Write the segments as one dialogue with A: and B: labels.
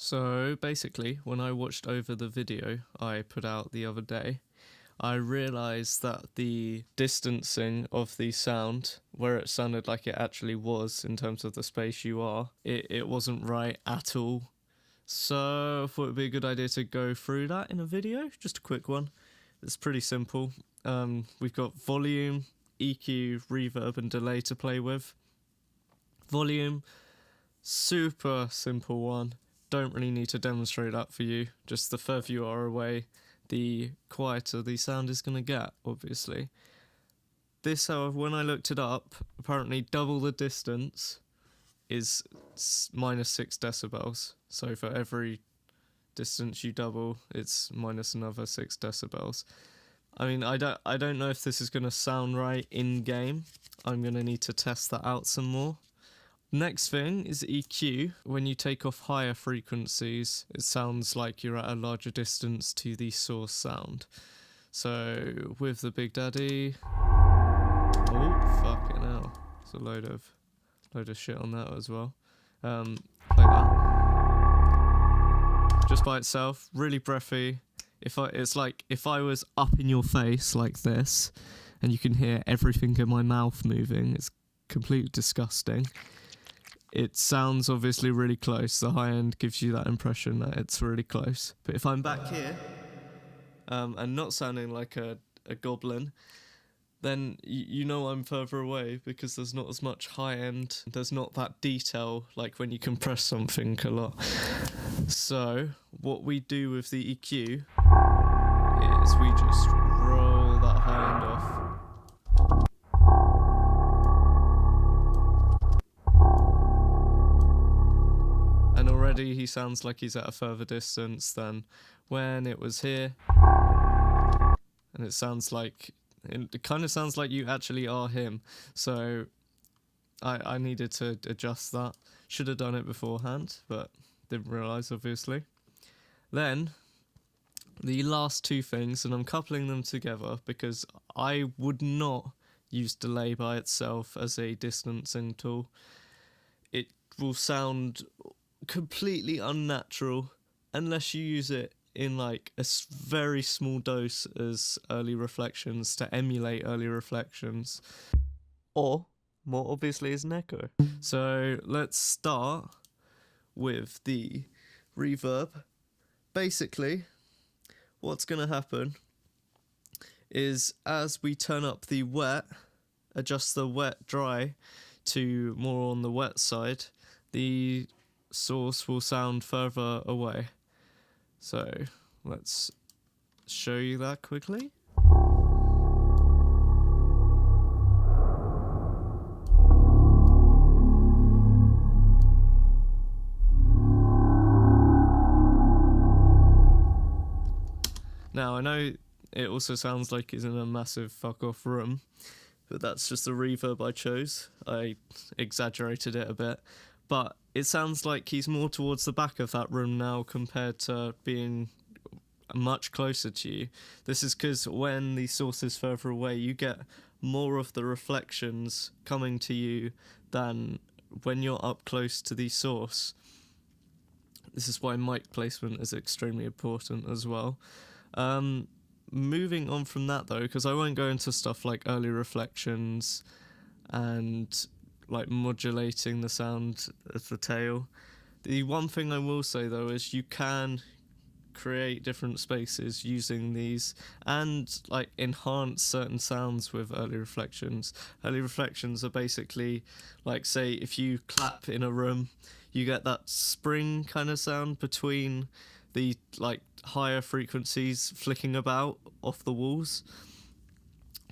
A: So basically, when I watched over the video I put out the other day, I realised that the distancing of the sound, where it sounded like it actually was in terms of the space you are, it wasn't right at all. So I thought it'd be a good idea to go through that in a video, just a quick one. It's pretty simple. We've got volume, EQ, reverb and delay to play with. Volume, super simple one. Don't really need to demonstrate that for you. Just the further you are away, the quieter the sound is going to get, obviously. This, however, when I looked it up, apparently double the distance is minus 6 decibels. So for every distance you double, it's minus another 6 decibels. I mean, I don't know if this is going to sound right in-game. I'm going to need to test that out some more. Next thing is EQ. When you take off higher frequencies, it sounds like you're at a larger distance to the source sound. So with the Big Daddy, oh fucking hell, there's a load of shit on that as well. Play that. Just by itself, really breathy. It's like if I was up in your face like this, and you can hear everything in my mouth moving. It's completely disgusting. It sounds obviously really close. The high end gives you that impression that it's really close. But if I'm back here, and not sounding like a goblin, then you know I'm further away because there's not as much high end. There's not that detail like when you compress something a lot. So what we do with the EQ is we just roll that high end off. And already he sounds like he's at a further distance than when it was here. And it kind of sounds like you actually are him. So I needed to adjust that. Should have done it beforehand, but didn't realise, obviously. Then, the last two things, and I'm coupling them together because I would not use delay by itself as a distancing tool. It will sound completely unnatural unless you use it in like a very small dose as early reflections to emulate early reflections, or more obviously as an echo. So let's start with the reverb. Basically, what's going to happen is as we turn up the wet, adjust the wet dry to more on the wet side, the source will sound further away. So let's show you that quickly. Now I know it also sounds like he's in a massive fuck off room, but that's just the reverb I chose. I exaggerated it a bit. But it sounds like he's more towards the back of that room now compared to being much closer to you. This is because when the source is further away, you get more of the reflections coming to you than when you're up close to the source. This is why mic placement is extremely important as well. Moving on from that though, because I won't go into stuff like early reflections and like modulating the sound of the tail. The one thing I will say though is you can create different spaces using these and like enhance certain sounds with early reflections. Early reflections are basically like, say if you clap in a room, you get that spring kind of sound between the like higher frequencies flicking about off the walls.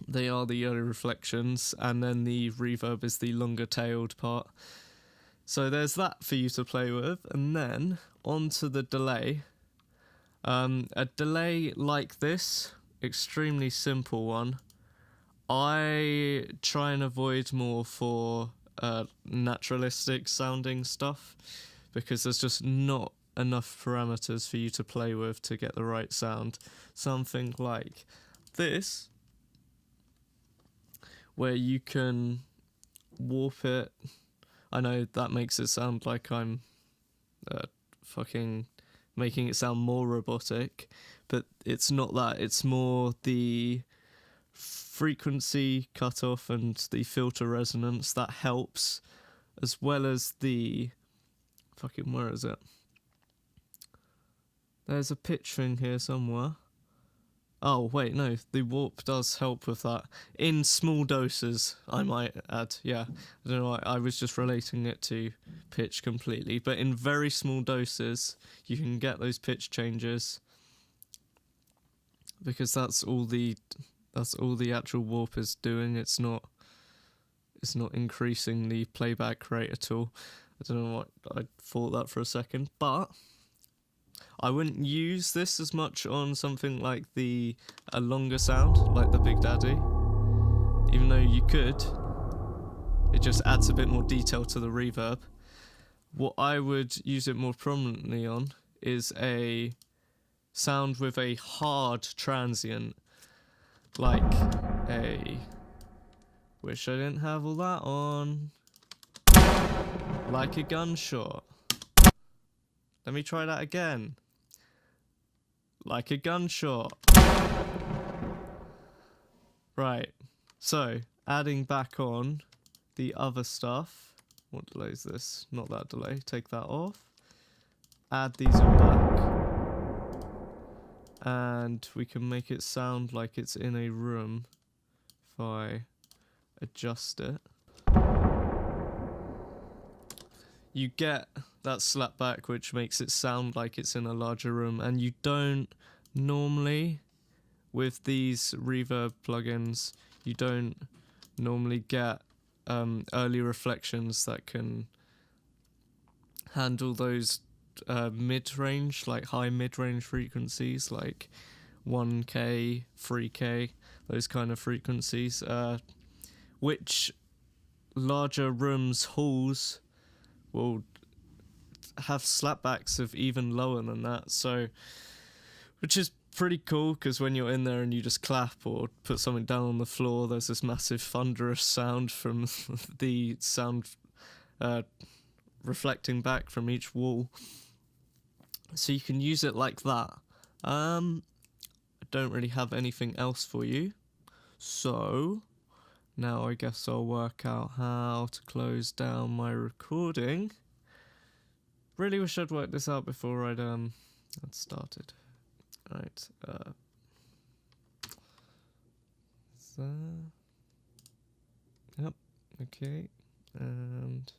A: They are the early reflections, and then the reverb is the longer tailed part. So there's that for you to play with, and then onto the delay. A delay like this, extremely simple one, I try and avoid more for naturalistic sounding stuff, because there's just not enough parameters for you to play with to get the right sound. Something like this, where you can warp it. I know that makes it sound like I'm fucking making it sound more robotic, but it's not that. It's more the frequency cutoff and the filter resonance that helps, as well as the fucking, where is it? There's a pitch thing here somewhere. Oh, wait, no, the warp does help with that. In small doses, I might add, yeah. I don't know, I was just relating it to pitch completely, but in very small doses, you can get those pitch changes, because that's all the actual warp is doing. It's not increasing the playback rate at all. I don't know what, I thought that for a second, but I wouldn't use this as much on something like a longer sound, like the Big Daddy. Even though you could, it just adds a bit more detail to the reverb. What I would use it more prominently on is a sound with a hard transient, like a... Wish I didn't have all that on. Like a gunshot. Let me try that again. Like a gunshot. Right, so adding back on the other stuff. What delay is this? Not that delay. Take that off. Add these all back. And we can make it sound like it's in a room if I adjust it. You get that slap back, which makes it sound like it's in a larger room, and you don't normally, with these reverb plugins, you don't normally get early reflections that can handle those mid-range, like high mid-range frequencies, like 1K, 3K, those kind of frequencies, which larger rooms, halls, will have slapbacks of even lower than that, so, which is pretty cool, because when you're in there and you just clap or put something down on the floor, there's this massive thunderous sound from the sound reflecting back from each wall, so you can use it like that. I don't really have anything else for you, so now I guess I'll work out how to close down my recording. Really wish I'd worked this out before I'd started. Right, so, yep, okay, and